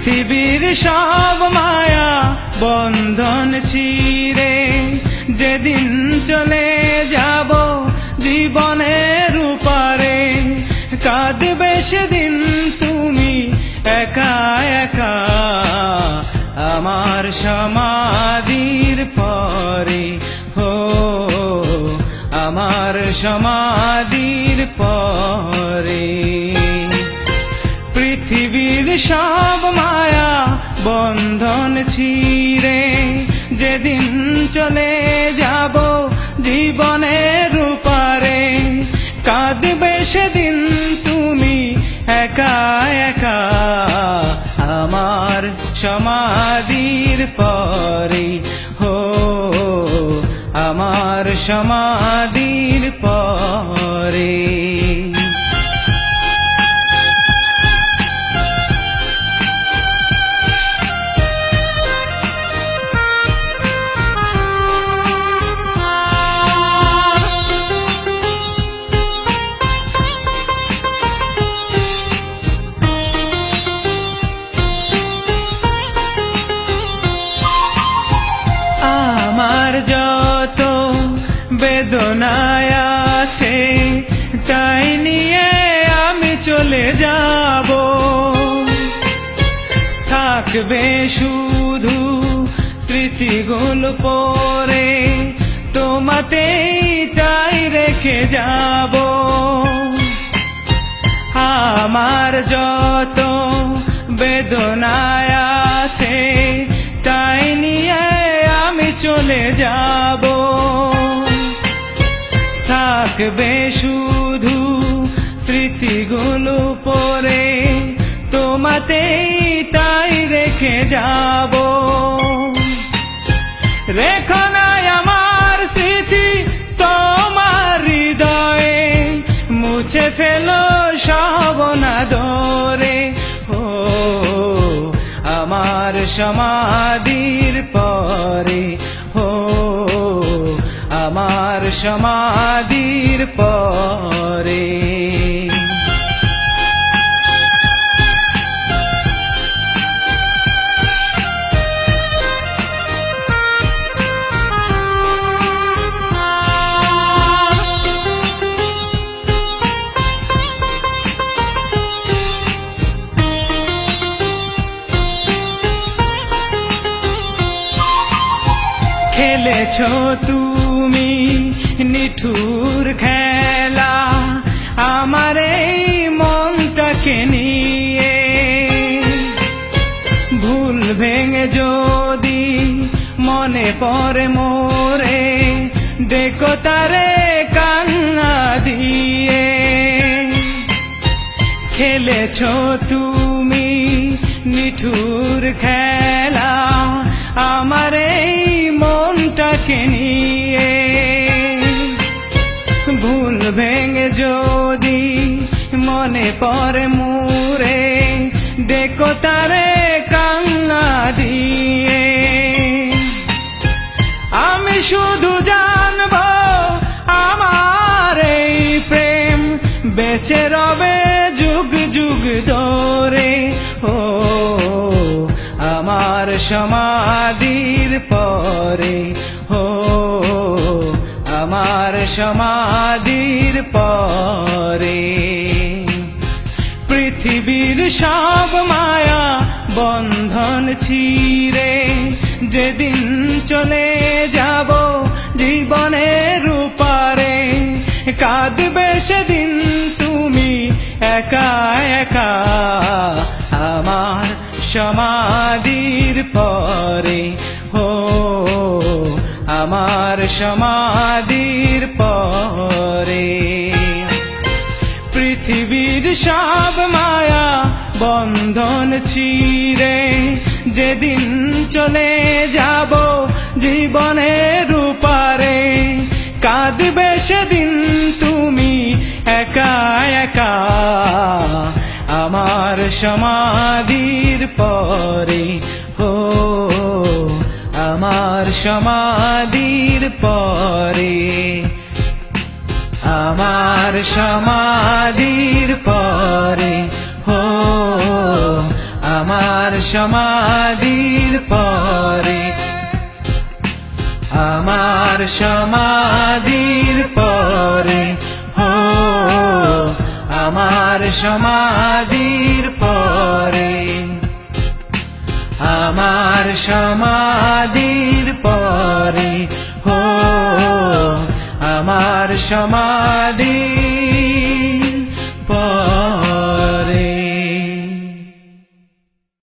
পৃথিবীর সব মায়া বন্ধন ছিঁড়ে যেদিন চলে যাব জীবনের উপারে, কাঁদবে সেদিন তুমি একা একা আমার সমাধির পরে। হো আমার সমাধির পরে। পৃথিবীর সব মায়া বন্ধন ছিঁড়ে যেদিন চলে যাব জীবনের উপারে, কাঁদবে সেদিন তুমি একা একা আমার সমাধির পরে। হো আমার সমাধির পরে। আমার যত বেদনায় আছে তাই নিয়ে আমি চলে যাব, থাকবে শুধু স্মৃতিগুলো পরে তোমাতেই তাই রেখে যাব। আমার যত বেদনায় আছে তাই নিয়ে আমি চলে যাব, থাকবে শুধু স্মৃতিগুলো পরে তোমাতেই তাই রেখে যাব। রেখো না আমার স্মৃতি তোমার হৃদয়ে, মুছে ফেলো সব অনাদরে। ও আমার সমাধির পরে। হো আমার সমাধির পরে। খেলেছ তুমি নিঠুর খেলা আমার এই মনটাকে নিয়ে, ভুল ভেঙে যদি মনে পড়ে মোরে ডেকো তারে কান্না দিয়ে। খেলেছ তুমি নিঠুর খেলা আমার এই মনটাকে নিয়ে, ভুল ভেঙে যদি মনে পড়ে মোরে ডেকো তারে কান্না দিয়ে। আমি শুধু জানবো আমার এই প্রেম বেঁচে রবে যুগ যুগ ধরে। ও আমার সমাধির পরে। হো আমার সমাধির পরে। পৃথিবীর সব মায়া বন্ধন ছিঁড়ে যেদিন চলে যাব জীবনের উপারে, কাঁদবে সেদিন তুমি একা একা আমার সমাধির পরে। হো আমার সমাধির পরে। পৃথিবীর সব মায়া বন্ধন ছিঁড়ে যেদিন চলে যাব জীবনের উপারে, কাঁদবে সেদিন তুমি একা একা আমার সমাধির পরে। হো আমার সমাধির পরে। আমার সমাধির পরে। হো আমার আমার সমাধির পরে, আমার সমাধির পরে, হো আমার সমাধির পরে, আমার সমাধির পরে, হো আমার সমাধির